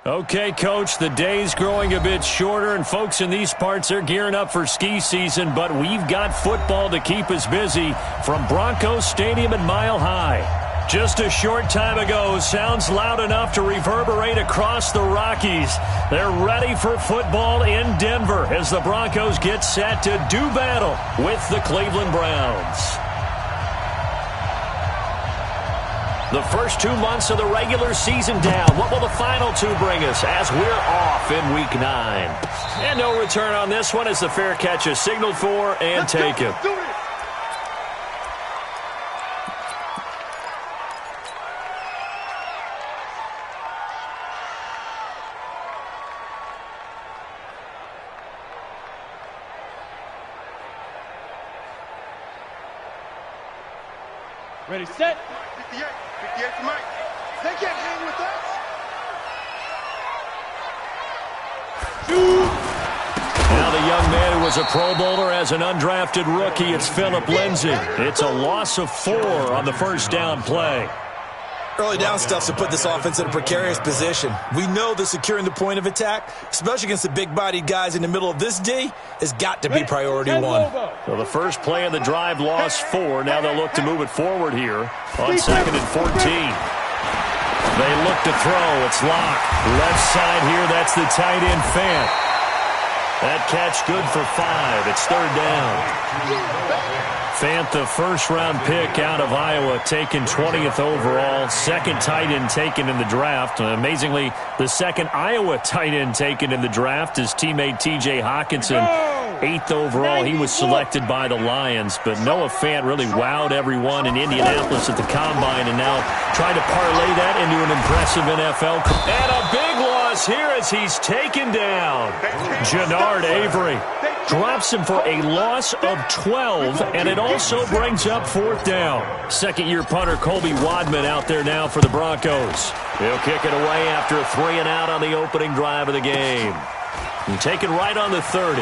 Okay, Coach, the day's growing a bit shorter, and folks in these parts are gearing up for ski season, but we've got football to keep us busy from Broncos Stadium at Mile High. Just a short time ago, sounds loud enough to reverberate across the Rockies. They're ready for football in Denver as the Broncos get set to do battle with the Cleveland Browns. The first 2 months of the regular season down. What will the final two bring us as we're off in Week 9? And no return on this one as the fair catch is signaled for and taken. Ready, set. 58 for Mike. They can't hang with us. Now the young man who was a Pro Bowler as an undrafted rookie, it's Phillip Lindsay. It's a loss of 4 on the first down play. Early down stuff to put this offense in a precarious position. We know that securing the point of attack, especially against the big-bodied guys in the middle of this D, has got to be priority one. So the first play of the drive lost 4. Now they'll look to move it forward here on 2nd and 14. They look to throw. It's Locke. Left side here, that's the tight end Fant. That catch good for 5. It's 3rd down. Fant, the first-round pick out of Iowa, taken 20th overall. Second tight end taken in the draft. Amazingly, the second Iowa tight end taken in the draft is teammate T.J. Hawkinson. 8th overall, he was selected by the Lions. But Noah Fant really wowed everyone in Indianapolis at the Combine and now trying to parlay that into an impressive NFL career. And a big loss here as he's taken down. Jannard Avery drops him for a loss of 12, and it also brings up 4th down. Second-year punter Colby Wadman out there now for the Broncos. He'll kick it away after a 3 and out on the opening drive of the game. And taken right on the 30.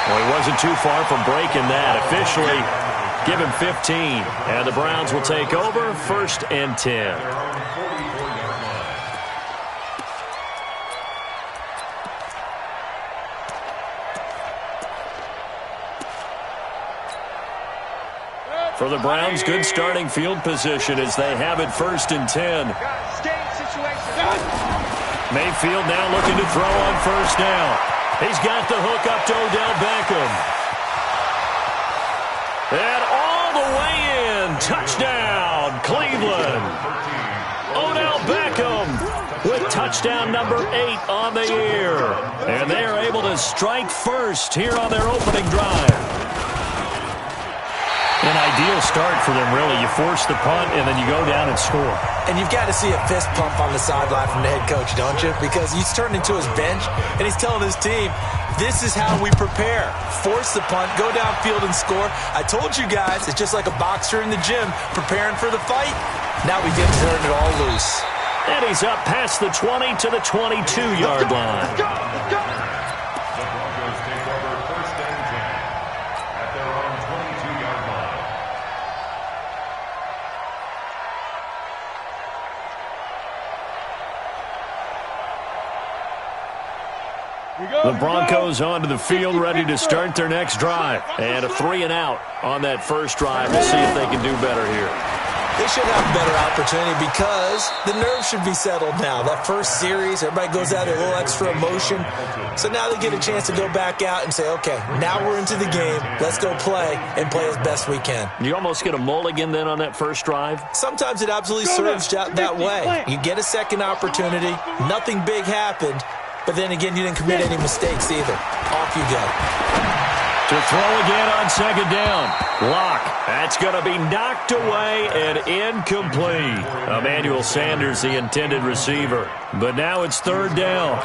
Well, he wasn't too far from breaking that. Officially, give him 15. And the Browns will take over 1st and 10. For the Browns, good starting field position as they have it 1st and 10. Mayfield now looking to throw on 1st down. He's got the hook up to Odell Beckham. And all the way in. Touchdown, Cleveland. Odell Beckham with touchdown number 8 on the year. And they are able to strike first here on their opening drive. An ideal start for them, really. You force the punt, and then you go down and score. And you've got to see a fist pump on the sideline from the head coach, don't you? Because he's turned into his bench, and he's telling his team, this is how we prepare. Force the punt, go downfield and score. I told you guys, it's just like a boxer in the gym preparing for the fight. Now we get to turn it all loose. And he's up past the 20 to the 22-yard line. Let's go. The Broncos onto the field, ready to start their next drive. And a 3 and out on that first drive. We'll see if they can do better here. They should have a better opportunity because the nerves should be settled now. That first series, everybody goes out a little extra emotion. So now they get a chance to go back out and say, okay, now we're into the game. Let's go play and play as best we can. You almost get a mulligan then on that first drive? Sometimes it absolutely serves that way. You get a second opportunity. Nothing big happened. But then again, you didn't commit any mistakes either. Off you go. To throw again on 2nd down. Locke. That's going to be knocked away and incomplete. Emmanuel Sanders, the intended receiver. But now it's 3rd down.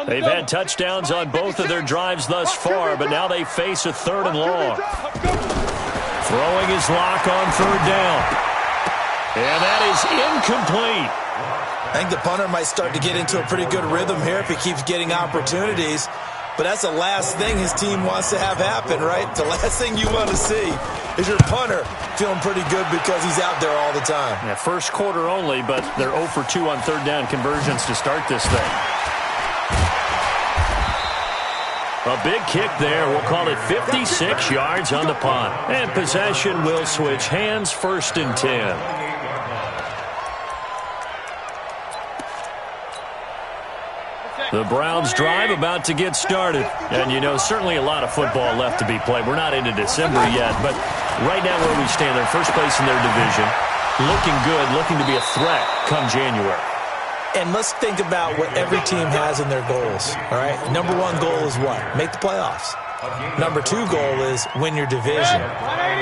They've had touchdowns on both of their drives thus far, but now they face a 3rd and long. Throwing his Locke on 3rd down. And that is incomplete. I think the punter might start to get into a pretty good rhythm here if he keeps getting opportunities. But that's the last thing his team wants to have happen, right? The last thing you want to see is your punter feeling pretty good because he's out there all the time. Yeah, first quarter only, but they're 0 for 2 on third down conversions to start this thing. A big kick there. We'll call it 56 yards on the punt. And possession will switch hands, 1st and 10. The Browns drive about to get started. And, you know, certainly a lot of football left to be played. We're not into December yet, but right now where we stand, they're first place in their division. Looking good, looking to be a threat come January. And let's think about what every team has in their goals, all right? Number 1 goal is what? Make the playoffs. Number 2 goal is win your division.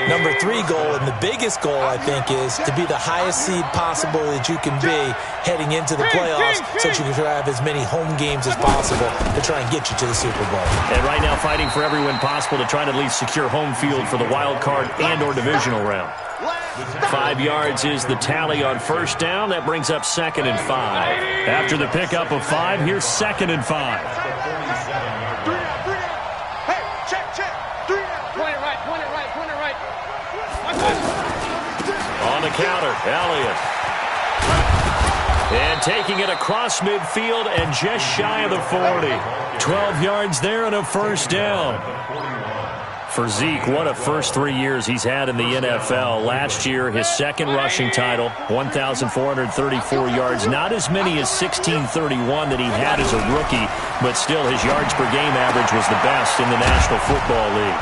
Number 3 goal, and the biggest goal, I think, is to be the highest seed possible that you can be heading into the playoffs so that you can have as many home games as possible to try and get you to the Super Bowl. And right now fighting for every win possible to try to at least secure home field for the wild card and or divisional round. 5 yards is the tally on first down. That brings up 2nd and 5. After the pickup of 5, here's 2nd and 5. On the counter, Elliott. And taking it across midfield and just shy of the 40. 12 yards there and a first down. For Zeke, what a first 3 years he's had in the NFL. Last year, his 2nd rushing title, 1,434 yards. Not as many as 1,631 that he had as a rookie, but still his yards per game average was the best in the National Football League.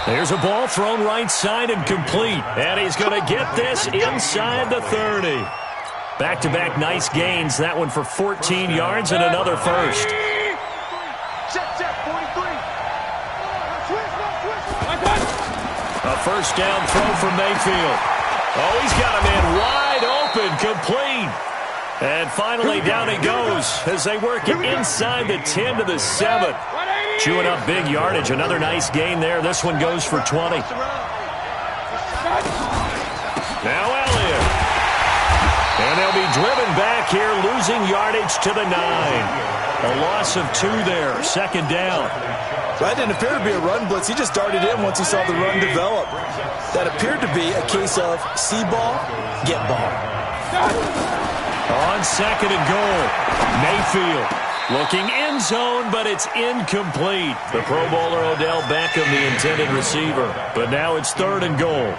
There's a ball thrown right side and complete. And he's going to get this inside the 30. Back-to-back nice gains. That one for 14 yards and another first. A first down throw from Mayfield. Oh, he's got a man wide open, complete. And finally down he goes as they work it inside the 10 to the 7. Chewing up big yardage. Another nice gain there. This one goes for 20. Now Elliott. And they'll be driven back here, losing yardage to the 9. A loss of 2 there. 2nd down. That didn't appear to be a run blitz. He just darted in once he saw the run develop. That appeared to be a case of see ball, get ball. On 2nd and goal, Mayfield looking end zone, but it's incomplete. The Pro Bowler Odell Beckham, the intended receiver. But now it's 3rd and goal.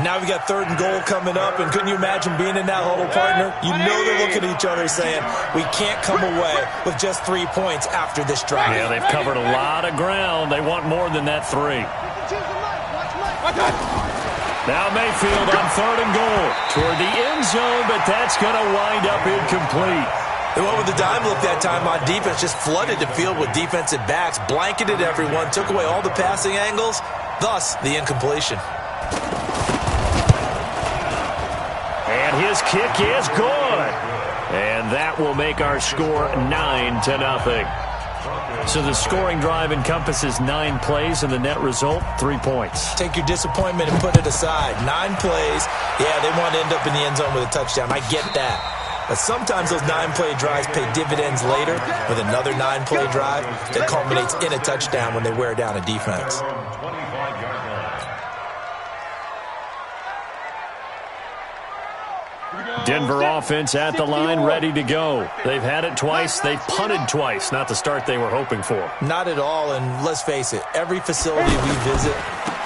Now we got 3rd and goal coming up, and couldn't you imagine being in that huddle, partner? You know they're looking at each other saying, we can't come away with just 3 points after this drive. Yeah, they've covered a lot of ground. They want more than that 3. Now Mayfield on 3rd and goal toward the end zone, but that's going to wind up incomplete. They went with the dime look that time on defense, just flooded the field with defensive backs, blanketed everyone, took away all the passing angles, thus the incompletion. And his kick is good. And that will make our score 9-0. So the scoring drive encompasses 9 plays, and the net result, 3 points. Take your disappointment and put it aside. 9 plays. Yeah, they want to end up in the end zone with a touchdown. I get that. But sometimes those 9-play drives pay dividends later with another 9-play drive that culminates in a touchdown when they wear down a defense. Denver offense at the line, ready to go. They've had it twice. They've punted twice. Not the start they were hoping for. Not at all, and let's face it, every facility we visit,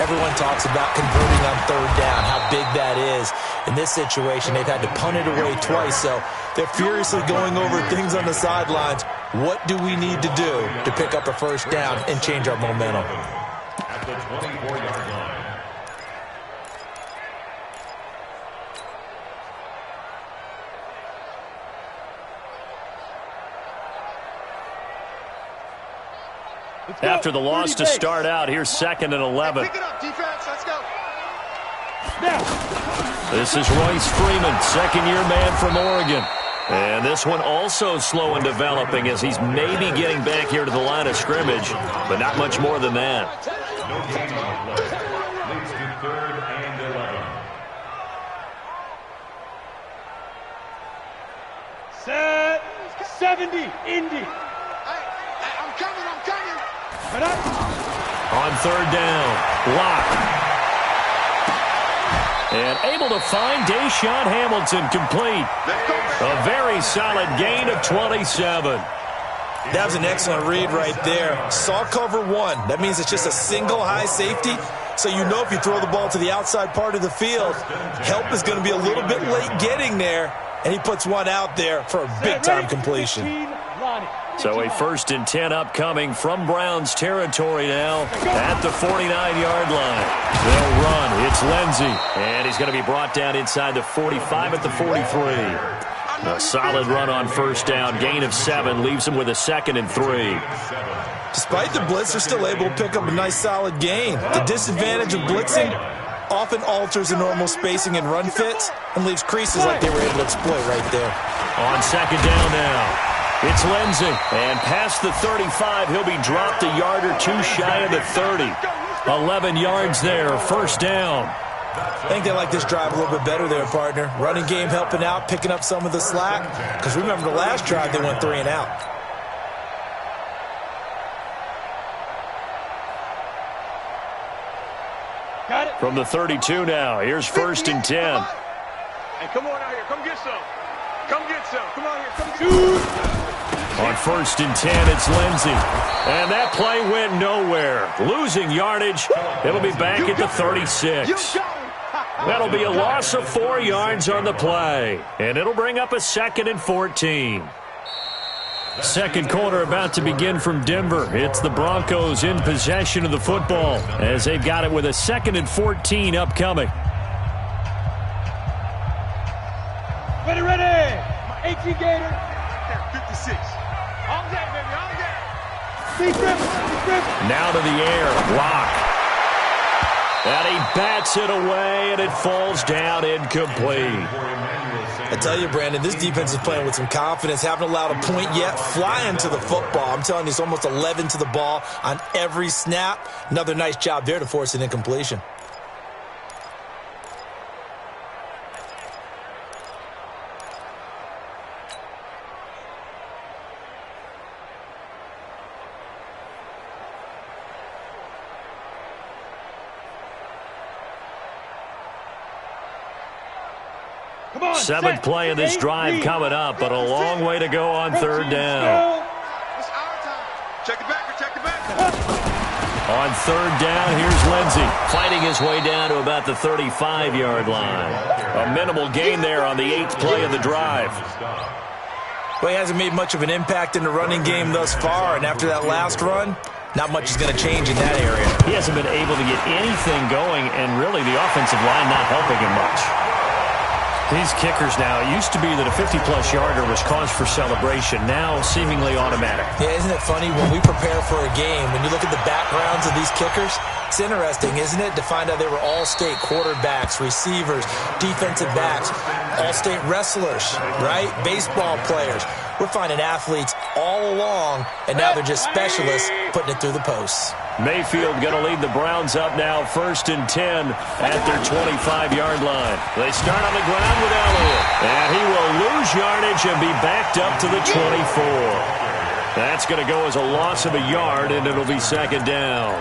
everyone talks about converting on 3rd down, how big that is. In this situation, they've had to punt it away twice, so they're furiously going over things on the sidelines. What do we need to do to pick up a 1st down and change our momentum? At the 24-yard line. After the loss to start out, here's 2nd and 11. Pick it up, defense. Let's go. This is Royce Freeman, 2nd-year man from Oregon. And this one also slow in developing as he's maybe getting back here to the line of scrimmage, but not much more than that. No timeout left. Leads to 3rd and 11. Set. 70. Indy. I'm coming. On third down, Locke. And able to find Deshaun Hamilton complete. A very solid gain of 27. That was an excellent read right there. Saw cover one. That means it's just a single high safety. So you know if you throw the ball to the outside part of the field, help is going to be a little bit late getting there. And he puts one out there for a big-time completion. So a 1st and 10 upcoming from Browns territory now at the 49-yard line. They'll run. It's Lindsey. And he's going to be brought down inside the 45 at the 43. A solid run on first down. Gain of 7 leaves him with a 2nd and 3. Despite the blitz, they're still able to pick up a nice solid gain. The disadvantage of blitzing often alters the normal spacing and run fits and leaves creases like they were able to exploit right there. On 2nd down now. It's Lindsey, and past the 35, he'll be dropped a yard or 2 shy of the 30. 11 yards there, 1st down. I think they like this drive a little bit better there, partner. Running game helping out, picking up some of the slack. Because remember the last drive, they went 3 and out. Got it. From the 32 now, here's 1st and 10. Hey, come on out here. Come get some. Come get some. Come on here. Come get some. On 1st and 10, it's Lindsey. And that play went nowhere. Losing yardage. It'll be back at the 36. That'll be a loss of 4 yards on the play. And it'll bring up a 2nd and 14. Second quarter about to begin from Denver. It's the Broncos in possession of the football as they've got it with a 2nd and 14 upcoming. Ready. My 18 Gator. 56. All day, baby. All day. Big grip. Now to the air. Locke. And he bats it away, and it falls down incomplete. I tell you, Brandon, this defense is playing with some confidence. Haven't allowed a point yet. Flying to the football. I'm telling you, it's almost 11 to the ball on every snap. Another nice job there to force an incompletion. Seventh play of this drive coming up, but a long way to go on 3rd down. Check it back. On 3rd down, here's Lindsey, fighting his way down to about the 35-yard line. A minimal gain there on the 8th play of the drive. Well, he hasn't made much of an impact in the running game thus far, and after that last run, not much is going to change in that area. He hasn't been able to get anything going, and really the offensive line not helping him much. These kickers now, it used to be that a 50-plus yarder was cause for celebration. Now, seemingly automatic. Yeah, isn't it funny when we prepare for a game, when you look at the backgrounds of these kickers, it's interesting, isn't it, to find out they were all-state quarterbacks, receivers, defensive backs, all-state wrestlers, right? Baseball players. We're finding athletes all along, and now they're just specialists putting it through the posts. Mayfield going to lead the Browns up now 1st and 10 at their 25-yard line. They start on the ground with Elliott, and he will lose yardage and be backed up to the 24. That's going to go as a loss of a yard, and it'll be 2nd down.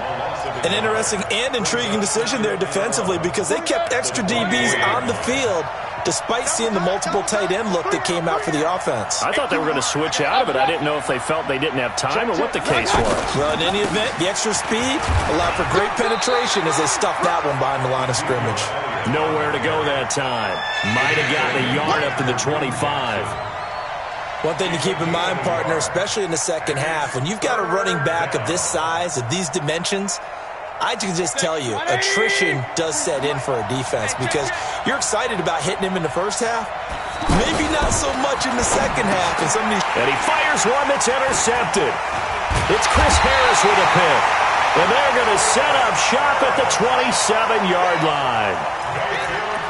An interesting and intriguing decision there defensively because they kept extra DBs on the field despite seeing the multiple tight end look that came out for the offense. I thought they were going to switch out of it. I didn't know if they felt they didn't have time or what the case was. Well, in any event, the extra speed allowed for great penetration as they stuffed that one behind the line of scrimmage. Nowhere to go that time. Might have gotten a yard up to the 25. One thing to keep in mind, partner, especially in the second half, when you've got a running back of this size, of these dimensions, I can just tell you, attrition does set in for a defense because you're excited about hitting him in the first half. Maybe not so much in the second half. And he fires one that's intercepted. It's Chris Harris with a pick. And they're going to set up shop at the 27-yard line.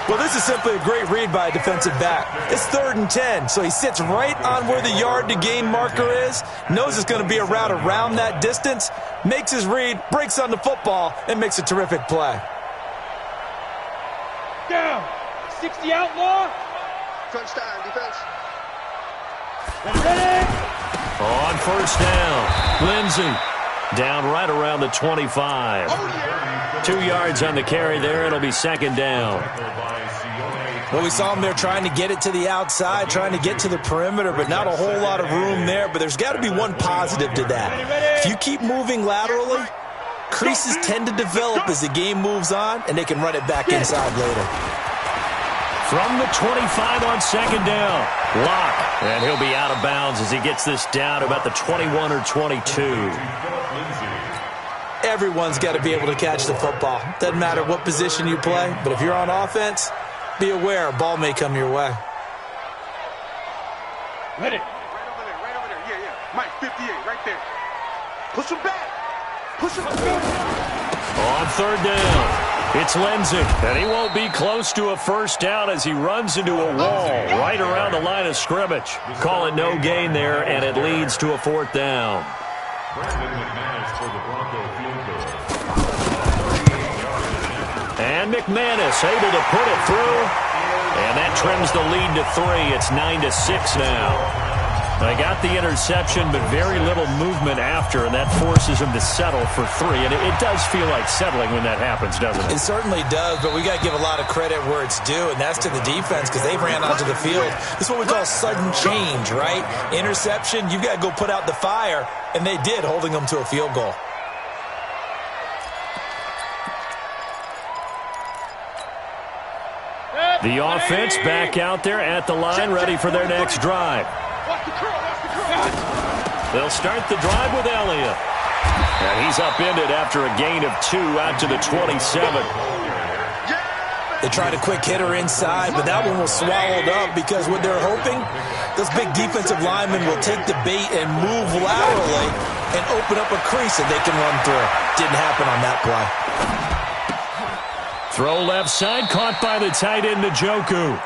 Well, this is simply a great read by a defensive back. It's 3rd and 10, so he sits right on where the yard-to-gain marker is, knows it's going to be a route around that distance, makes his read, breaks on the football, and makes a terrific play. Down. 60 outlaw. Touchdown, defense. On first down, Lindsey down right around the 25. 2 yards on the carry there. It'll be second down. Well, we saw him there trying to get it to the outside, trying to get to the perimeter, but not a whole lot of room there. But there's got to be one positive to that. If you keep moving laterally, creases tend to develop as the game moves on, and they can run it back inside later. From the 25 on second down, Locke. And he'll be out of bounds as he gets this down to about the 21 or 22. Everyone's got to be able to catch the football. Doesn't matter what position you play, but if you're on offense, be aware a ball may come your way. Ready. Right over there. Yeah. Mike, 58, right there. Push him back. Push him back. On third down, it's Lindsey. And he won't be close to a first down as he runs into a wall right around the line of scrimmage. Call it no gain there, and it leads to a fourth down. And McManus able to put it through. And that trims the lead to 3. It's 9-6 now. They got the interception, but very little movement after, and that forces him to settle for 3. And it does feel like settling when that happens, doesn't it? It certainly does, but we got to give a lot of credit where it's due, and that's to the defense because they ran onto the field. This is what we call sudden change, right? Interception, you've got to go put out the fire, and they did, holding them to a field goal. The offense back out there at the line, ready for their next drive. They'll start the drive with Elliott. And he's upended after a gain of 2 out to the 27. They tried a quick hitter inside, but that one was swallowed up because what they're hoping, those big defensive linemen will take the bait and move laterally and open up a crease that they can run through. Didn't happen on that play. Throw left side, caught by the tight end, Njoku.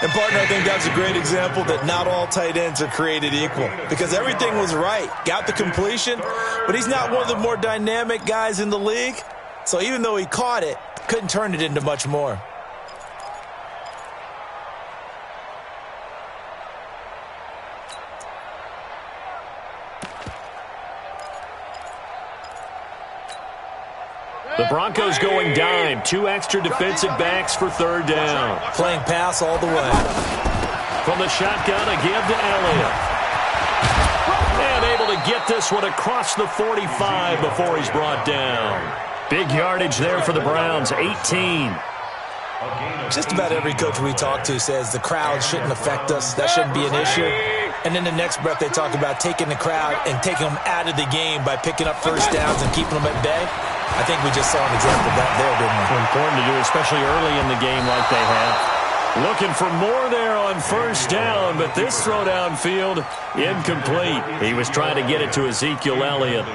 And, partner, I think that's a great example that not all tight ends are created equal because everything was right. Got the completion, but he's not one of the more dynamic guys in the league. So even though he caught it, couldn't turn it into much more. The Broncos going dime. 2 extra defensive backs for third down. Playing pass all the way. From the shotgun, a give to Elliott. And able to get this one across the 45 before he's brought down. Big yardage there for the Browns, 18. Just about every coach we talk to says the crowd shouldn't affect us. That shouldn't be an issue. And then the next breath they talk about taking the crowd and taking them out of the game by picking up first downs and keeping them at bay. I think we just saw an example of that there, didn't we? Important to do, especially early in the game like they have. Looking for more there on first down, but this throw downfield, incomplete. He was trying to get it to Ezekiel Elliott.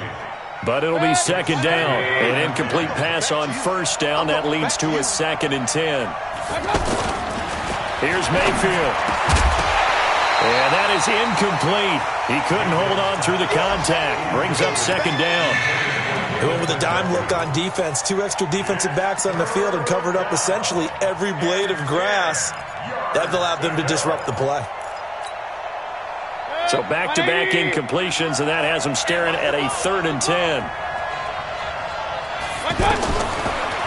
But it'll be second down. An incomplete pass on first down. That leads to a 2nd and 10. Here's Mayfield. And that is incomplete. He couldn't hold on through the contact. Brings up second down. They went with a dime look on defense. 2 extra defensive backs on the field and covered up essentially every blade of grass. That allowed them to disrupt the play. So back-to-back incompletions, and that has them staring at a 3rd and 10.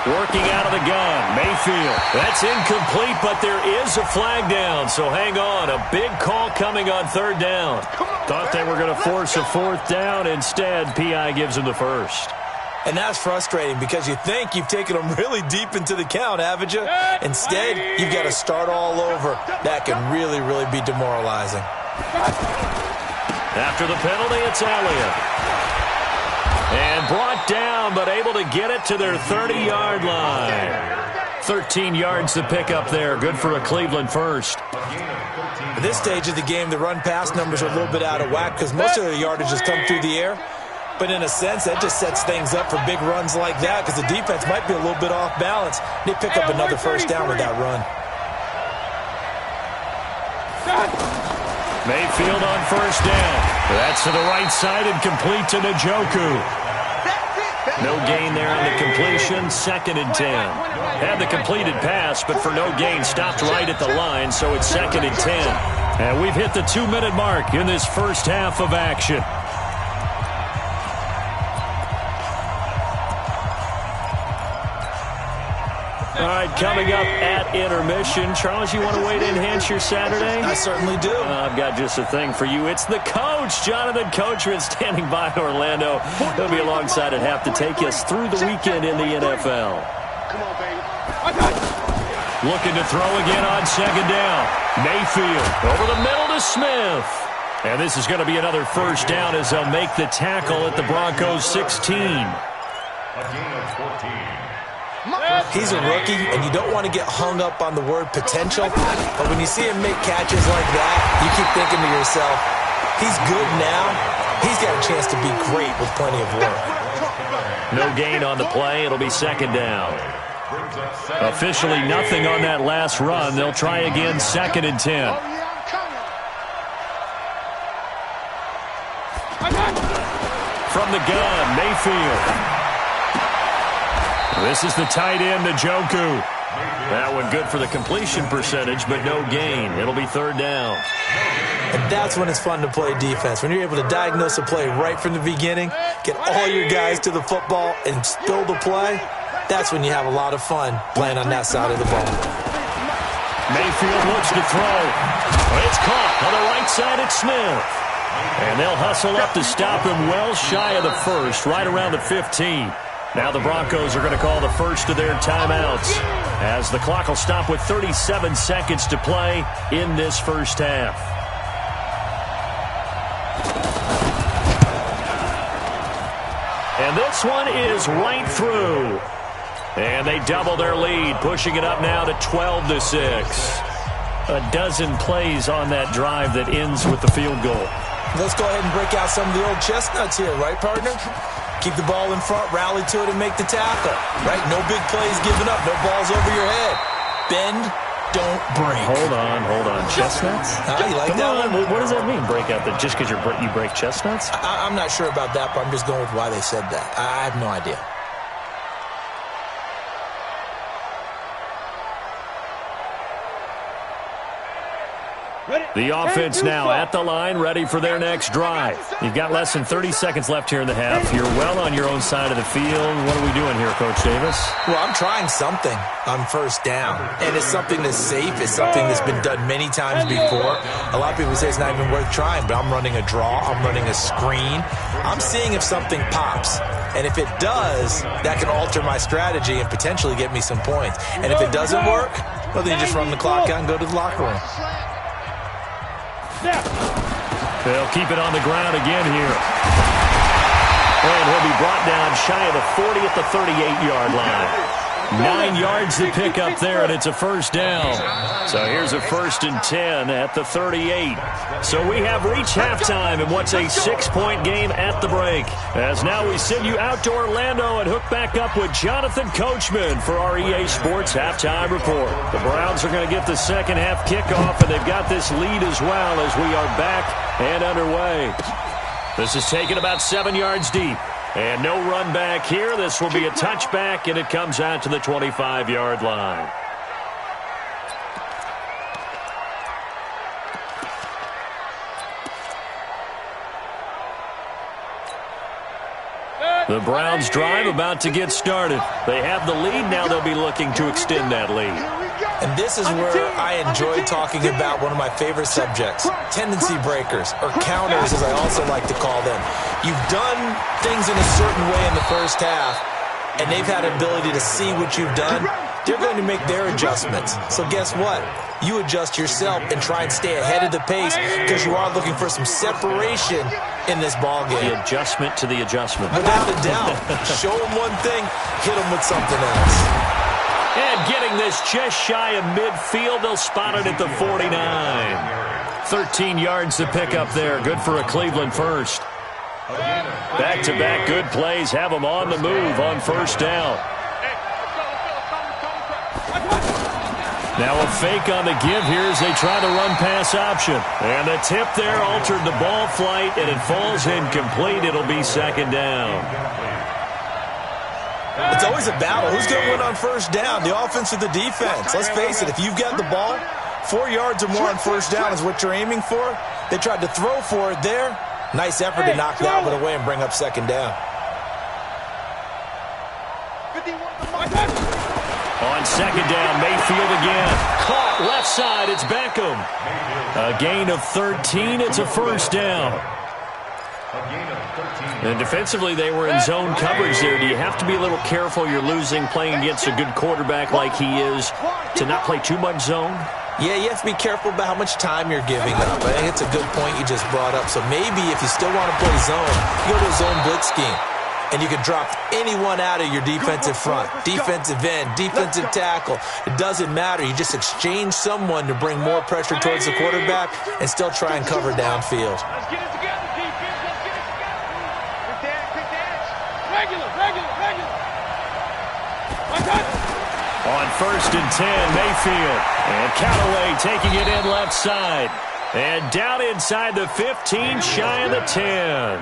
Working out of the gun, Mayfield. That's incomplete, but there is a flag down, so hang on. A big call coming on 3rd down. Thought they were going to force a 4th down. Instead, P.I. gives them the 1st. And that's frustrating because you think you've taken them really deep into the count, haven't you? Instead, you've got to start all over. That can really, really be demoralizing. After the penalty, it's Elliott. And brought down, but able to get it to their 30-yard line. 13 yards to pick up there. Good for a Cleveland first. At this stage of the game, the run-pass numbers are a little bit out of whack because most of the yardage has come through the air. But in a sense, that just sets things up for big runs like that because the defense might be a little bit off balance. They pick up another first down with that run. Mayfield on first down. That's to the right side and complete to Njoku. No gain there on the completion. 2nd and 10. Had the completed pass, but for no gain, stopped right at the line, so it's 2nd and 10. And we've hit the 2-minute mark in this first half of action. All right, coming up at intermission. Charles, you want to wait to enhance your Saturday? I certainly do. I've got just a thing for you. It's the coach, Jonathan Coachman, standing by in Orlando. He'll be alongside at half to take us through the weekend in the NFL. Come on, baby. I got it. Looking to throw again on second down. Mayfield over the middle to Smith. And this is going to be another first down as they'll make the tackle at the Broncos 16. A gain of 14. He's a rookie, and you don't want to get hung up on the word potential. But when you see him make catches like that, you keep thinking to yourself, he's good now. He's got a chance to be great with plenty of work. No gain on the play. It'll be second down. Officially nothing on that last run. They'll try again, second and 10. From the gun, Mayfield. This is the tight end, Njoku. That one good for the completion percentage, but no gain. It'll be third down. And that's when it's fun to play defense. When you're able to diagnose a play right from the beginning, get all your guys to the football, and spill the play, that's when you have a lot of fun playing on that side of the ball. Mayfield looks to throw. It's caught on the right side at Smith. And they'll hustle up to stop him well shy of the first, right around the 15. Now the Broncos are going to call the first of their timeouts as the clock will stop with 37 seconds to play in this first half. And this one is right through. And they double their lead, pushing it up now to 12-6. A dozen plays on that drive that ends with the field goal. Let's go ahead and break out some of the old chestnuts here, right, partner? Keep the ball in front, rally to it, and make the tackle. Right? No big plays given up, no balls over your head. Bend, don't break. Hold on. Chestnuts? You like Come that on. one? What does that mean, break out? That just because you break chestnuts? I'm not sure about that, but I'm just going with why they said that. I have no idea. The offense now at the line, ready for their next drive. You've got less than 30 seconds left here in the half. You're well on your own side of the field. What are we doing here, Coach Davis? Well, I'm trying something on first down, and it's something that's safe. It's something that's been done many times before. A lot of people say it's not even worth trying, but I'm running a draw. I'm running a screen. I'm seeing if something pops. And if it does, that can alter my strategy and potentially get me some points. And if it doesn't work, well, then you just run the clock out and go to the locker room. They'll keep it on the ground again here. And he'll be brought down shy of the 40 at the 38-yard line. 9 yards to pick up there, and it's a first down. So here's a 1st and 10 at the 38. So we have reached halftime in what's a 6-point game at the break. As now we send you out to Orlando and hook back up with Jonathan Coachman for our EA Sports Halftime Report. The Browns are going to get the second half kickoff, and they've got this lead as well as we are back and underway. This is taken about 7 yards deep. And no run back here. This will be a touchback, and it comes out to the 25-yard line. The Browns drive about to get started. They have the lead. Now they'll be looking to extend that lead. And this is where I enjoy talking about one of my favorite subjects, tendency breakers, or counters as I also like to call them. You've done things in a certain way in the first half, and they've had an ability to see what you've done. They're going to make their adjustments. So guess what? You adjust yourself and try and stay ahead of the pace because you are looking for some separation in this ball game. The adjustment to the adjustment. Without a doubt. Show them one thing, hit them with something else. And getting this just shy of midfield, they'll spot it at the 49. 13 yards to pick up there. Good for a Cleveland first. Back-to-back good plays have them on the move on first down. Now a fake on the give here as they try the run-pass option. And the tip there altered the ball flight, and it falls incomplete. It'll be second down. It's always a battle. Who's going to win on first down, the offense or the defense? Let's face it, if you've got the ball, 4 yards or more on first down is what you're aiming for. They tried to throw for it there. Nice effort to knock that one away and bring up second down. On second down, Mayfield again. Caught left side, it's Beckham. A gain of 13, it's a first down. And defensively, they were in zone coverage there. Do you have to be a little careful you're losing playing against a good quarterback like he is to not play too much zone? Yeah, you have to be careful about how much time you're giving up. I think it's a good point you just brought up. So maybe if you still want to play zone, you go to a zone blitz scheme. And you can drop anyone out of your defensive front, defensive end, defensive tackle. It doesn't matter. You just exchange someone to bring more pressure towards the quarterback and still try and cover downfield. Let's get it together, defense. Let's get it together. Quick dance. Regular. On first and 10, Mayfield. And Callaway taking it in left side. And down inside the 15, shy of the 10.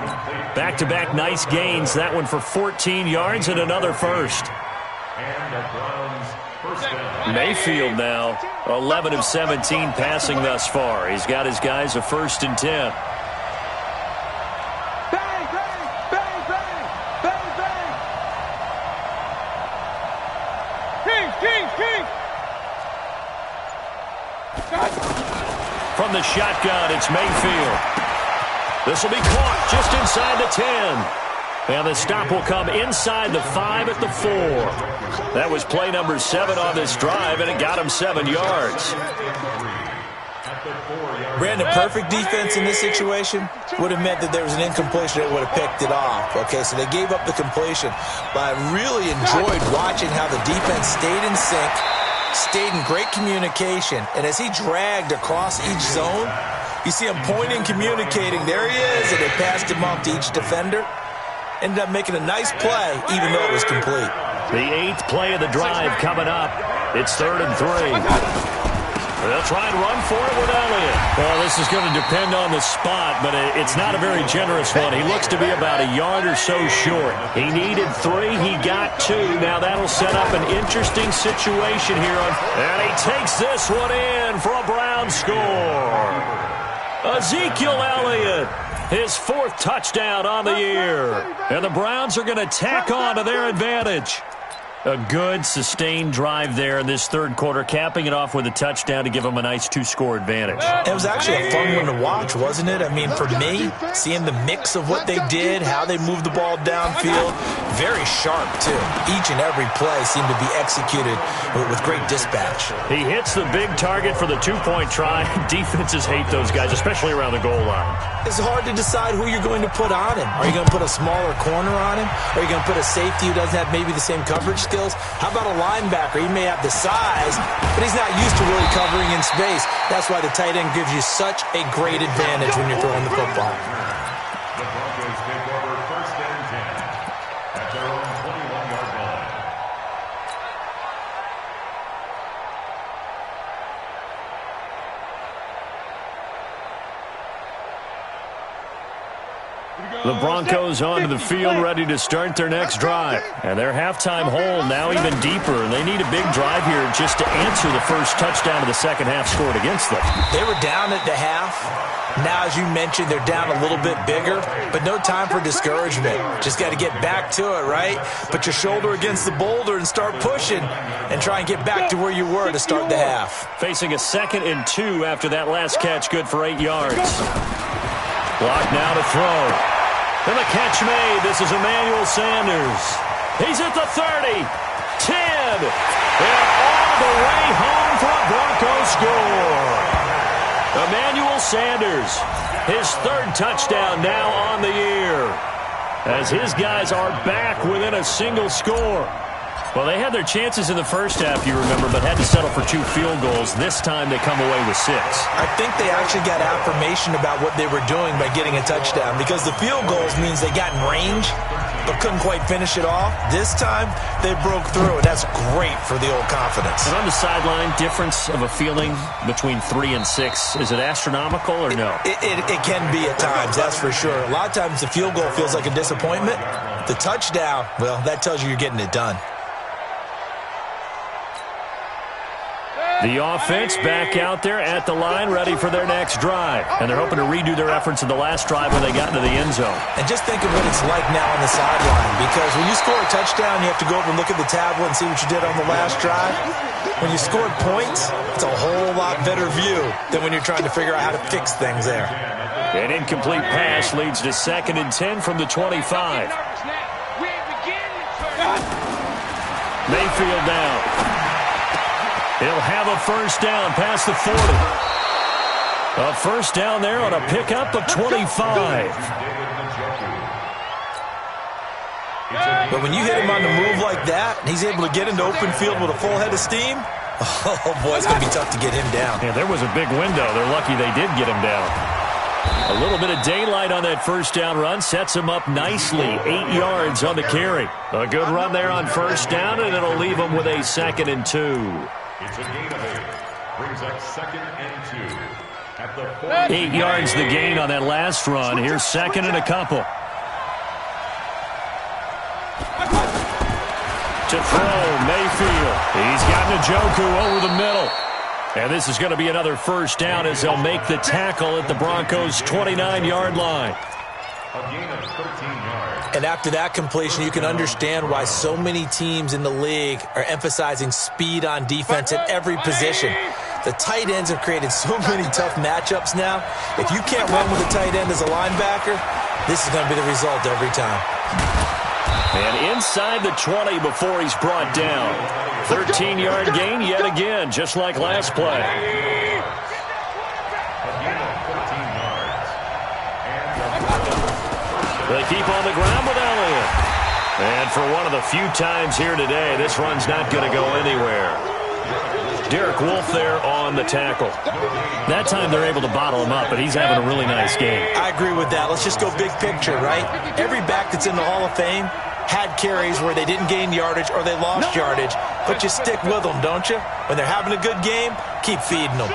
Back-to-back nice gains. That one for 14 yards and another first. Mayfield now, 11 of 17 passing thus far. He's got his guys a first and 10. King. From the shotgun, it's Mayfield. This will be caught just inside the 10. And the stop will come inside the 5 at the 4. That was play number 7 on this drive, and it got him 7 yards. Brandon, perfect defense in this situation would have meant that there was an incompletion that would have picked it off. Okay, so they gave up the completion. But I really enjoyed watching how the defense stayed in sync, stayed in great communication, and as he dragged across each zone, you see him pointing, communicating. There he is, and they passed him off to each defender. Ended up making a nice play, even though it was complete. The 8th play of the drive coming up. It's 3rd and 3. They'll try and run for it with Elliott. Well, this is going to depend on the spot, but it's not a very generous one. He looks to be about a yard or so short. He needed 3. He got 2. Now that'll set up an interesting situation here. And he takes this one in for a Brown score. Ezekiel Elliott, his 4th touchdown on the year. And the Browns are going to tack on to their advantage. A good, sustained drive there in this 3rd quarter, capping it off with a touchdown to give them a nice 2-score advantage. It was actually a fun one to watch, wasn't it? I mean, for me, seeing the mix of what they did, how they moved the ball downfield, very sharp, too. Each and every play seemed to be executed with great dispatch. He hits the big target for the 2-point try. Defenses hate those guys, especially around the goal line. It's hard to decide who you're going to put on him. Are you going to put a smaller corner on him? Are you going to put a safety who doesn't have maybe the same coverage skills? How about a linebacker? He may have the size, but he's not used to really covering in space. That's why the tight end gives you such a great advantage when you're throwing the football. The Broncos take over 1st and 10 at their own 21-yard line. The Broncos onto the field, ready to start their next drive. And their halftime hole now even deeper. And they need a big drive here just to answer the first touchdown of the second half scored against them. They were down at the half. Now, as you mentioned, they're down a little bit bigger, but no time for discouragement. Just got to get back to it, right? Put your shoulder against the boulder and start pushing and try and get back to where you were to start the half. Facing a 2nd and 2 after that last catch, good for 8 yards. Block now to throw. And the catch made. This is Emmanuel Sanders. He's at the 30, 10, and all the way home for a Broncos score. Emmanuel Sanders, his 3rd touchdown now on the year, as his guys are back within a single score. Well, they had their chances in the first half, you remember, but had to settle for 2 field goals. This time they come away with 6. I think they actually got affirmation about what they were doing by getting a touchdown, because the field goals means they got in range but couldn't quite finish it off. This time they broke through, and that's great for the old confidence. And on the sideline, difference of a feeling between 3 and 6, is it astronomical or no? It can be at times, that's for sure. A lot of times the field goal feels like a disappointment. The touchdown, well, that tells you you're getting it done. The offense back out there at the line, ready for their next drive. And they're hoping to redo their efforts in the last drive when they got into the end zone. And just think of what it's like now on the sideline, because when you score a touchdown, you have to go over and look at the tablet and see what you did on the last drive. When you scored points, it's a whole lot better view than when you're trying to figure out how to fix things there. An incomplete pass leads to 2nd and 10 from the 25. Mayfield down. He'll have a first down past the 40. A first down there on a pickup of 25. But when you hit him on the move like that, and he's able to get into open field with a full head of steam, oh, boy, it's going to be tough to get him down. Yeah, there was a big window. They're lucky they did get him down. A little bit of daylight on that first down run sets him up nicely. 8 yards on the carry. A good run there on first down, and it'll leave him with a 2nd and 2. It's a gain of 8. Brings up 2nd and 2. At the 8 yards the gain on that last run. Here's 2nd and a couple. To throw, Mayfield. He's got Njoku over the middle. And this is going to be another first down as they'll make the tackle at the Broncos' 29-yard line. A gain of 13 yards. And after that completion, you can understand why so many teams in the league are emphasizing speed on defense at every position. The tight ends have created so many tough matchups now. If you can't run with a tight end as a linebacker, this is going to be the result every time. And inside the 20 before he's brought down. 13-yard gain yet again, just like last play. A gain of 14 yards. They keep on the ground with Elliott. And for one of the few times here today, this run's not going to go anywhere. Derek Wolfe there on the tackle. That time they're able to bottle him up, but he's having a really nice game. I agree with that. Let's just go big picture, right? Every back that's in the Hall of Fame had carries where they didn't gain yardage or they lost yardage, but you stick with them, don't you? When they're having a good game, keep feeding them.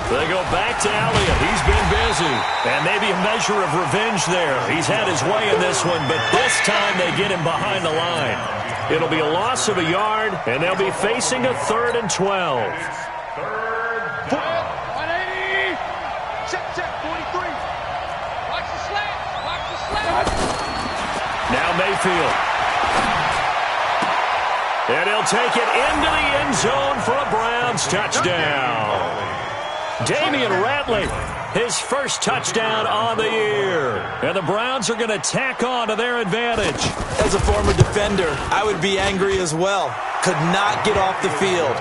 They go back to Elliott. He's been busy. And maybe a measure of revenge there. He's had his way in this one, but this time they get him behind the line. It'll be a loss of a yard, and they'll be facing a 3rd and 12. Third down. 180. Check, 43. Watch the slant. Watch the slant. Now Mayfield. And he'll take it into the end zone for a Browns touchdown. Damian Ratley, his first touchdown on the year. And the Browns are going to tack on to their advantage. As a former defender, I would be angry as well. Could not get off the field.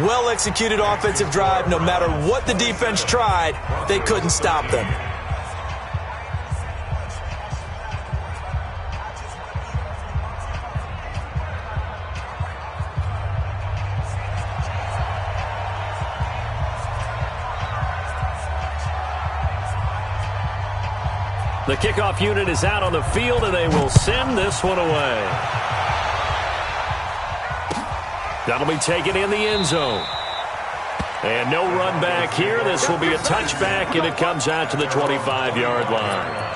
Well-executed offensive drive. No matter what the defense tried, they couldn't stop them. The kickoff unit is out on the field, and they will send this one away. That'll be taken in the end zone. And no run back here. This will be a touchback, and it comes out to the 25-yard line.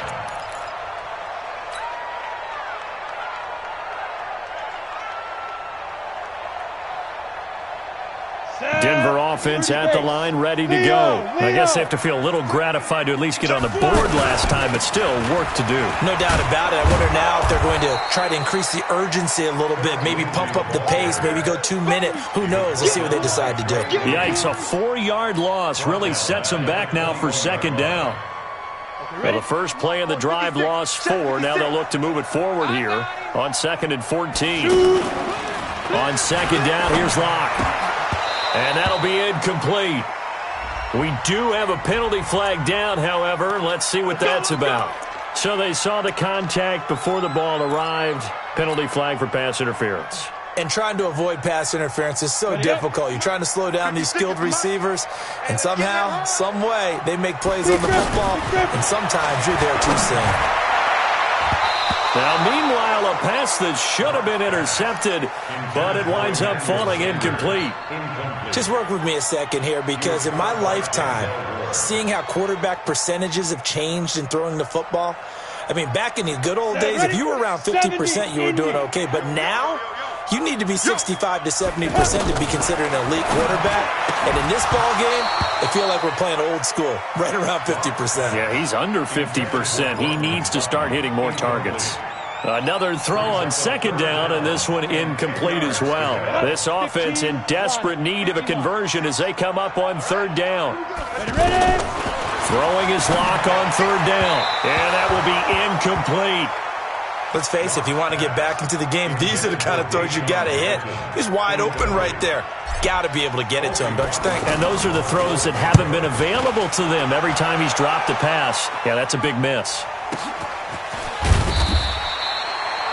Denver offense at the line, ready to go. I guess they have to feel a little gratified to at least get on the board last time, but still work to do. No doubt about it. I wonder now if they're going to try to increase the urgency a little bit, maybe pump up the pace, maybe go 2-minute. Who knows? Let's see what they decide to do. Yikes, a 4-yard loss really sets them back now for 2nd down. Well, the first play of the drive lost 4. Now they'll look to move it forward here on 2nd and 14. On 2nd down, here's Locke. And that'll be incomplete. We do have a penalty flag down, however. Let's see what that's about. So they saw the contact before the ball arrived. Penalty flag for pass interference. And trying to avoid pass interference is so difficult. You're trying to slow down these skilled receivers, and somehow, some way, they make plays on the football, and sometimes you're there too soon. Now, meanwhile, a pass that should have been intercepted, but it winds up falling incomplete. Just work with me a second here, because in my lifetime, seeing how quarterback percentages have changed in throwing the football, I mean, back in the good old days, if you were around 50%, you were doing okay. But now, You need to be 65 to 70% to be considered an elite quarterback. And in this ball game, I feel like we're playing old school, right around 50%. Yeah, he's under 50%. He needs to start hitting more targets. Another throw on second down, and this one incomplete as well. This offense in desperate need of a conversion as they come up on third down. Ready? Throwing his lock on third down, and that will be incomplete. Let's face it, if you want to get back into the game, these are the kind of throws you got to hit. He's wide open right there. Got to be able to get it to him, don't you think? And those are the throws that haven't been available to them every time he's dropped a pass. Yeah, that's a big miss.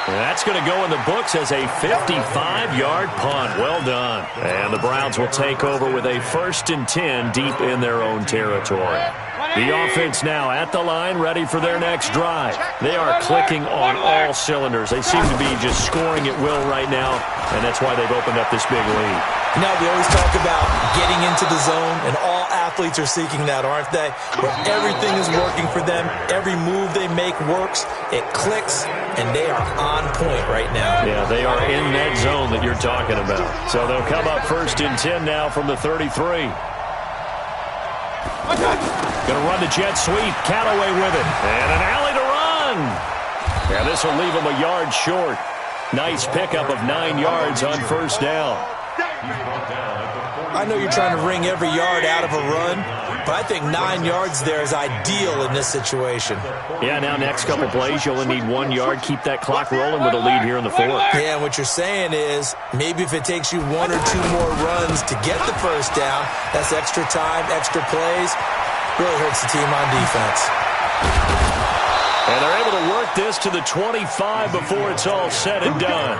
That's going to go in the books as a 55-yard punt. Well done. And the Browns will take over with a 1st and 10 deep in their own territory. The offense now at the line, ready for their next drive. They are clicking on all cylinders. They seem to be just scoring at will right now, and that's why they've opened up this big lead. You know, we always talk about getting into the zone, and all athletes are seeking that, aren't they? Where everything is working for them, every move they make works, it clicks, and they are on point right now. Yeah, they are in that zone that you're talking about. So they'll come up 1st and 10 now from the 33. Going to run the jet sweep. Callaway with it. And an alley to run. Yeah, this will leave him a yard short. Nice pickup of 9 yards on first down. I know you're trying to wring every yard out of a run, but I think 9 yards there is ideal in this situation. Yeah, now next couple plays, you only need 1 yard. Keep that clock rolling with a lead here in the 4th. Yeah, and what you're saying is maybe if it takes you 1 or 2 more runs to get the first down, that's extra time, extra plays. Really hurts the team on defense. And they're able to work this to the 25 before it's all said and done.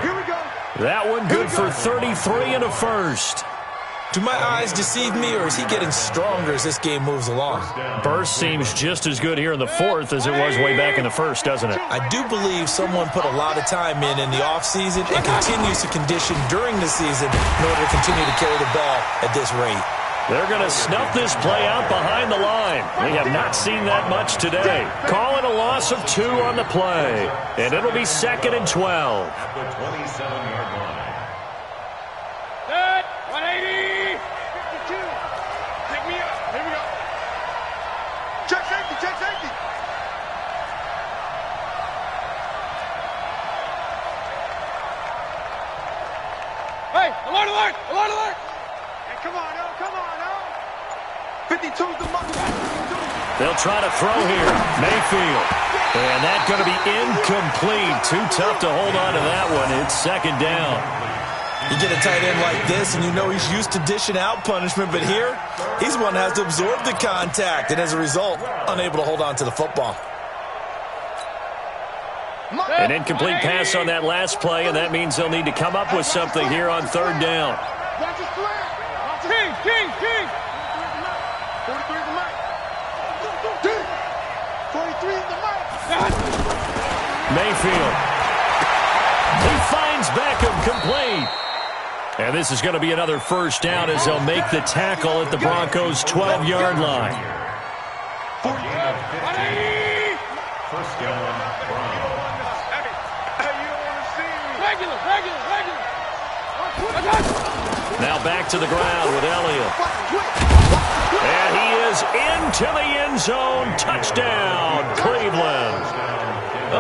That one good for 33 and a first. Do my eyes deceive me, or is he getting stronger as this game moves along? Burst seems just as good here in the 4th as it was way back in the 1st, doesn't it? I do believe someone put a lot of time in the offseason and continues to condition during the season in order to continue to carry the ball at this rate. They're going to snuff this play out behind the line. We have not seen that much today. Call it a loss of 2 on the play. And it'll be 2nd and 12. At the 27-yard line. Set. 180. 52. Pick me up. Here we go. Check safety, check safety. Hey, alert, alert, alert, alert. Hey, come on, now, come on, now. 52's the muscle. They'll try to throw here. Mayfield. And that's going to be incomplete. Too tough to hold on to that one. It's 2nd down. You get a tight end like this, and you know he's used to dishing out punishment, but here, he's the one that has to absorb the contact, and as a result, unable to hold on to the football. An incomplete pass on that last play, and that means they'll need to come up with something here on 3rd down. Watch his flag. King, king, king. 43 is the mic. 43 is the mic. Mayfield. He finds Beckham complete. And this is going to be another first down as they'll make the tackle at the Broncos' 12-yard line. First down, Browns. Hey, you don't want to see me. Regular. Now back to the ground with Elliott. And he is into the end zone. Touchdown, Cleveland.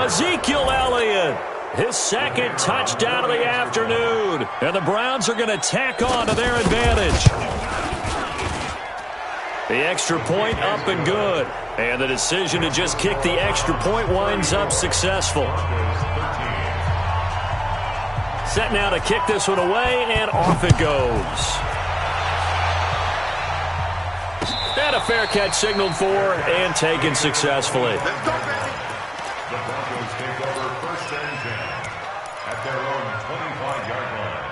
Ezekiel Elliott. His 2nd touchdown of the afternoon. And the Browns are going to tack on to their advantage. The extra point up and good. And the decision to just kick the extra point winds up successful. Set now to kick this one away, and off it goes. And a fair catch signaled for and taken successfully. Let's go, baby. The Broncos take over 1st and 10 at their own 25-yard line.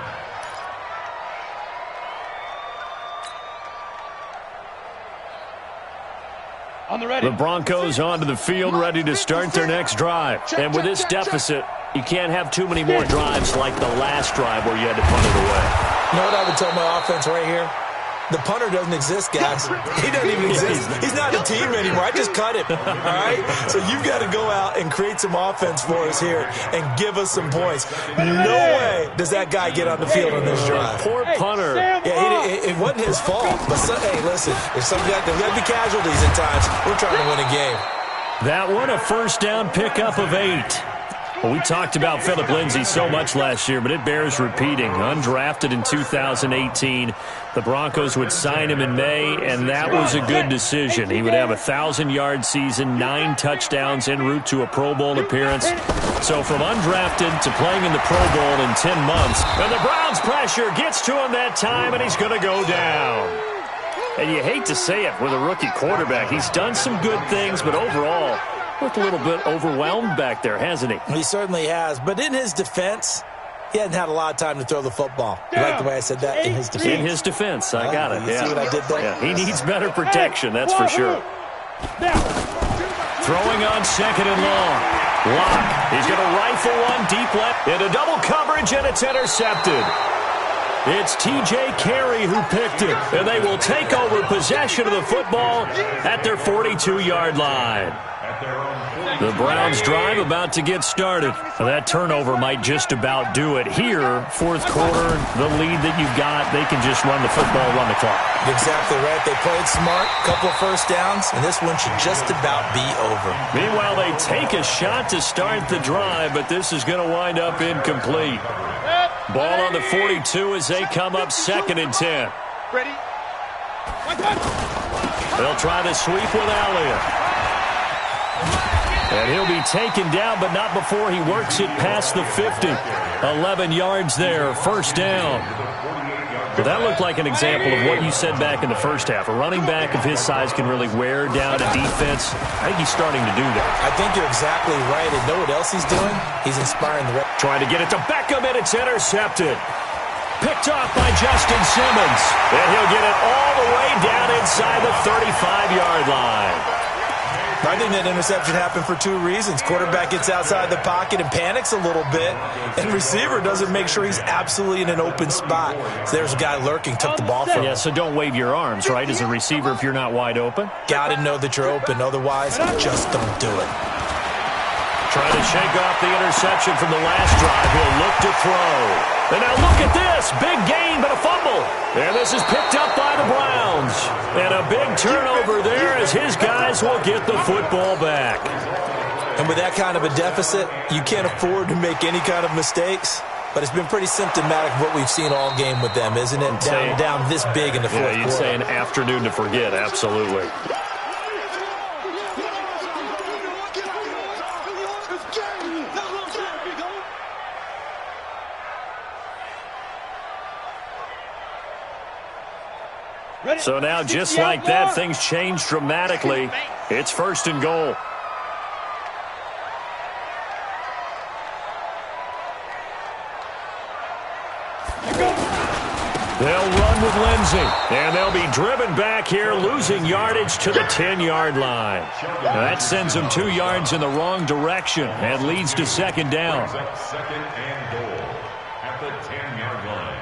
On the ready. The Broncos onto the field, ready to start their next drive. And with this deficit, you can't have too many more drives like the last drive where you had to punt it away. You know what I would tell my offense right here? The punter doesn't exist, guys. He doesn't even exist. He's not a team anymore. I just cut him, all right? So you've got to go out and create some offense for us here and give us some points. No way does that guy get on the field on this drive. Poor punter. Yeah, it wasn't his fault. But, hey, listen, there's got to be casualties at times. We're trying to win a game. That one, a first down pickup of 8. Well, we talked about Phillip Lindsay so much last year, but it bears repeating. Undrafted in 2018, the Broncos would sign him in May, and that was a good decision. He would have a 1,000-yard season, 9 touchdowns en route to a Pro Bowl appearance. So from undrafted to playing in the Pro Bowl in 10 months, and the Browns' pressure gets to him that time, and he's going to go down. And you hate to say it with a rookie quarterback. He's done some good things, but overall, looked a little bit overwhelmed back there, hasn't he? He certainly has. But in his defense, he hadn't had a lot of time to throw the football. You like the way I said that? In his defense. In his defense. I got it. You see what I did there? Yeah, he needs better protection, that's for sure. Throwing on second and long. Lock. He's going to rifle one deep left into double coverage, and it's intercepted. It's T.J. Carey who picked it, and they will take over possession of the football at their 42-yard line. The Browns drive about to get started. That turnover might just about do it here. Fourth quarter, the lead that you've got, they can just run the football, run the clock. Exactly right. They played smart, couple of first downs, and this one should just about be over. Meanwhile, they take a shot to start the drive, but this is going to wind up incomplete. Ball on the 42 as they come up 2nd and 10. Ready? They'll try the sweep with Elliott. And he'll be taken down, but not before he works it past the 50. 11 yards there, first down. But that looked like an example of what you said back in the first half. A running back of his size can really wear down a defense. I think he's starting to do that. I think you're exactly right. And know what else he's doing? He's inspiring the rest. Trying to get it to Beckham, and it's intercepted. Picked off by Justin Simmons. And he'll get it all the way down inside the 35-yard line. I think that interception happened for 2 reasons. Quarterback gets outside the pocket and panics a little bit, and receiver doesn't make sure he's absolutely in an open spot. So there's a guy lurking, took the ball from him. Yeah, so don't wave your arms, right, as a receiver if you're not wide open? Got to know that you're open. Otherwise, just don't do it. Trying to shake off the interception from the last drive. He'll look to throw. And now look at this. Big gain, but a fumble. And this is picked up by the Browns. And a big turnover there as his guys will get the football back. And with that kind of a deficit, you can't afford to make any kind of mistakes. But it's been pretty symptomatic of what we've seen all game with them, isn't it? Down this big in the fourth quarter. Yeah, you'd say an afternoon to forget, absolutely. So now, just like that, things change dramatically. It's 1st and goal. They'll run with Lindsay, and they'll be driven back here, losing yardage to the 10-yard line. That sends them 2 yards in the wrong direction and leads to 2nd down. 2nd and goal at the 10-yard line.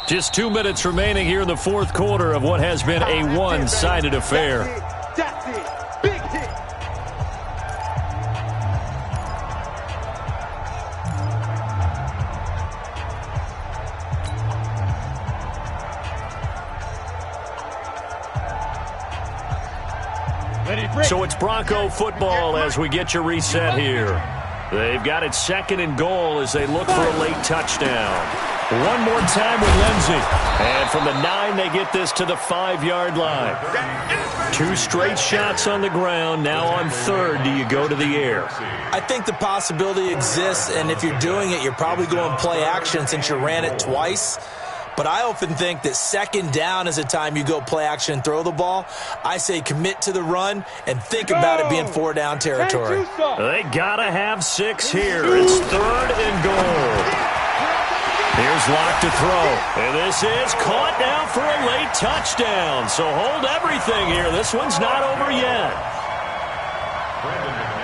Just 2 minutes remaining here in the fourth quarter of what has been a one-sided affair. That's it. Big hit. So it's Bronco football as we get your reset here. They've got it 2nd and goal as they look for a late touchdown. One more time with Lindsay. And from the 9, they get this to the 5-yard line. 2 straight shots on the ground. Now on 3rd, do you go to the air? I think the possibility exists, and if you're doing it, you're probably going play action since you ran it twice. But I often think that 2nd down is a time you go play action and throw the ball. I say commit to the run and think about it being 4-down territory. They got to have 6 here. It's 3rd and goal. Here's Locke to throw. And this is caught now for a late touchdown. So hold everything here. This one's not over yet.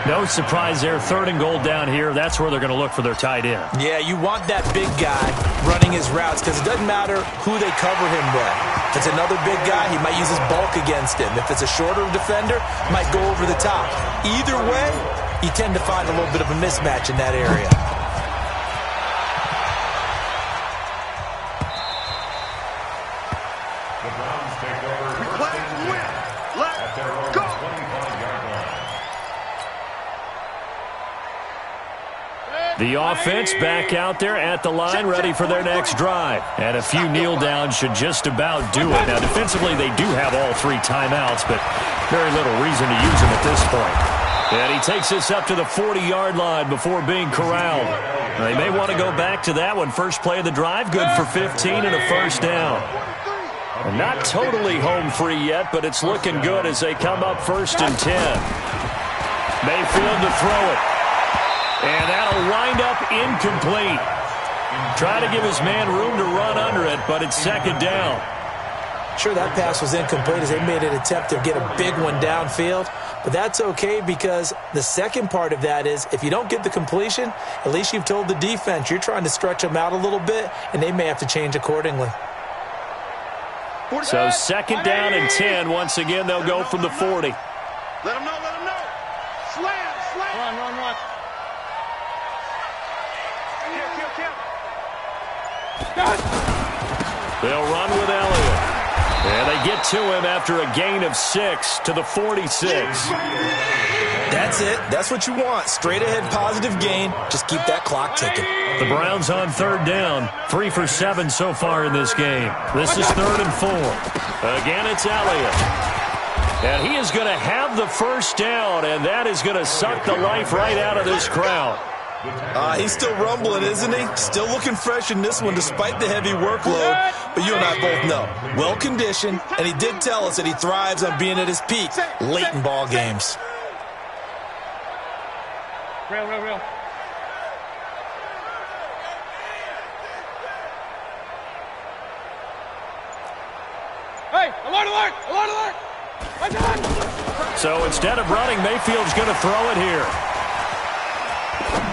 No surprise there. 3rd and goal down here. That's where they're going to look for their tight end. Yeah, you want that big guy running his routes because it doesn't matter who they cover him with. If it's another big guy, he might use his bulk against him. If it's a shorter defender, he might go over the top. Either way, you tend to find a little bit of a mismatch in that area. The Browns take over. Play to win. Let's go. 25-yard line. The offense back out there at the line, ready for their next drive. And a few kneel downs should just about do it. Now, defensively, they do have all 3 timeouts, but very little reason to use them at this point. And he takes this up to the 40-yard line before being corralled. They may want to go back to that one. First play of the drive, good for 15 and a first down. And not totally home free yet, but it's looking good as they come up 1st and 10. Mayfield to throw it. And that'll wind up incomplete. Try to give his man room to run under it, but it's 2nd down. Sure, that pass was incomplete as they made an attempt to get a big one downfield. But that's okay because the second part of that is if you don't get the completion, at least you've told the defense you're trying to stretch them out a little bit, and they may have to change accordingly. So 2nd down and 10. Once again, they'll go from the 40. Let him know, let him know. Slam, slam. Run. They'll run with Elliott. And they get to him after a gain of 6 to the 46. That's it. That's what you want. Straight ahead positive gain. Just keep that clock ticking. The Browns on 3rd down. 3 for 7 so far in this game. This is 3rd and 4. Again, it's Elliott. And he is going to have the first down, and that is going to suck the life right out of this crowd. He's still rumbling, isn't he? Still looking fresh in this one despite the heavy workload. But you and I both know, well-conditioned, and he did tell us that he thrives on being at his peak late in ball games. Real. Hey, alert! Watch out! So instead of running, Mayfield's going to throw it here.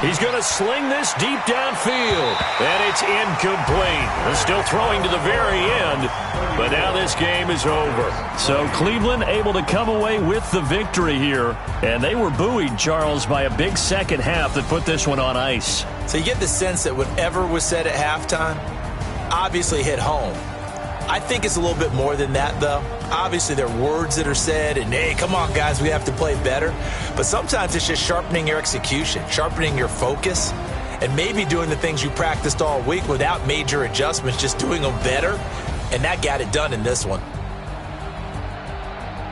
He's going to sling this deep downfield, and it's incomplete. They're still throwing to the very end, but now this game is over. So Cleveland able to come away with the victory here, and they were buoyed, Charles, by a big second half that put this one on ice. So you get the sense that whatever was said at halftime obviously hit home. I think it's a little bit more than that, though. Obviously, there are words that are said, and, hey, come on, guys, we have to play better. But sometimes it's just sharpening your execution, sharpening your focus, and maybe doing the things you practiced all week without major adjustments, just doing them better. And that got it done in this one.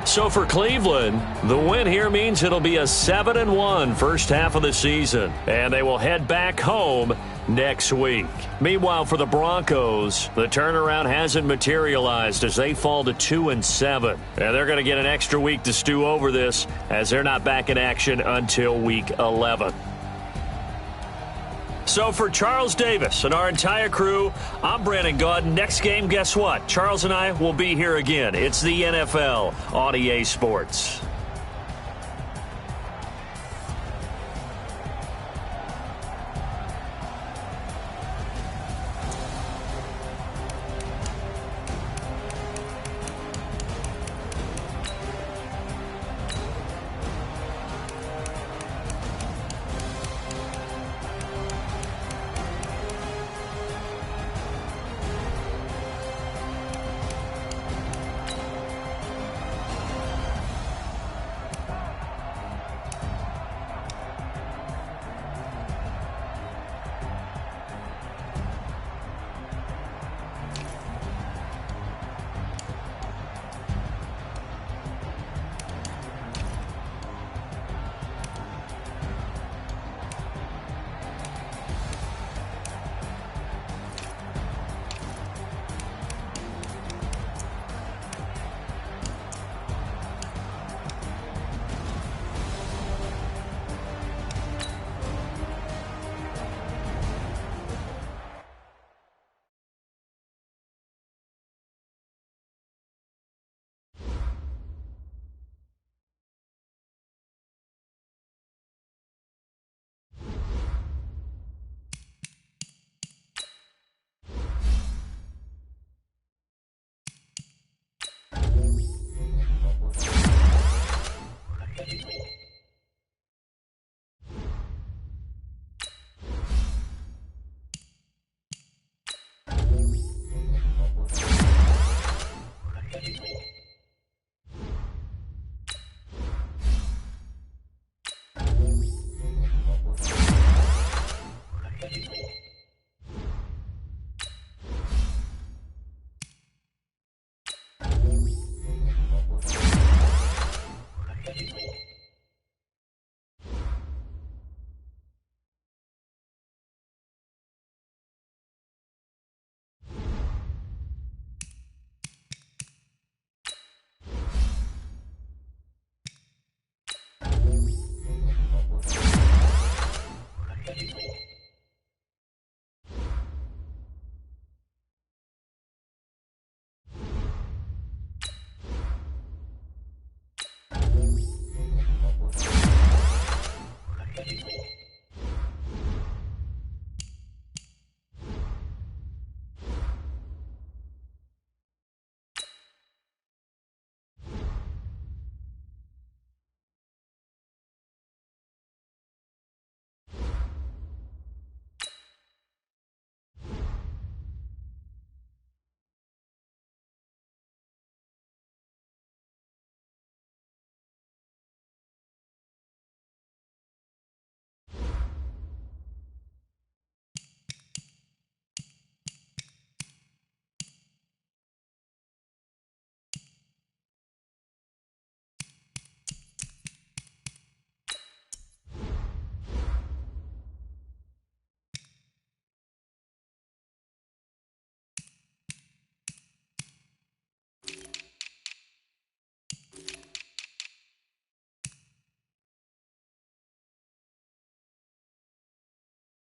So for Cleveland, the win here means it'll be a 7-1 first half of the season, and they will head back home next week. Meanwhile, for the Broncos, the turnaround hasn't materialized as they fall to 2-7. And they're going to get an extra week to stew over this as they're not back in action until week 11. So for Charles Davis and our entire crew, I'm Brandon Gaudin. Next game, guess what? Charles and I will be here again. It's the NFL on EA Sports.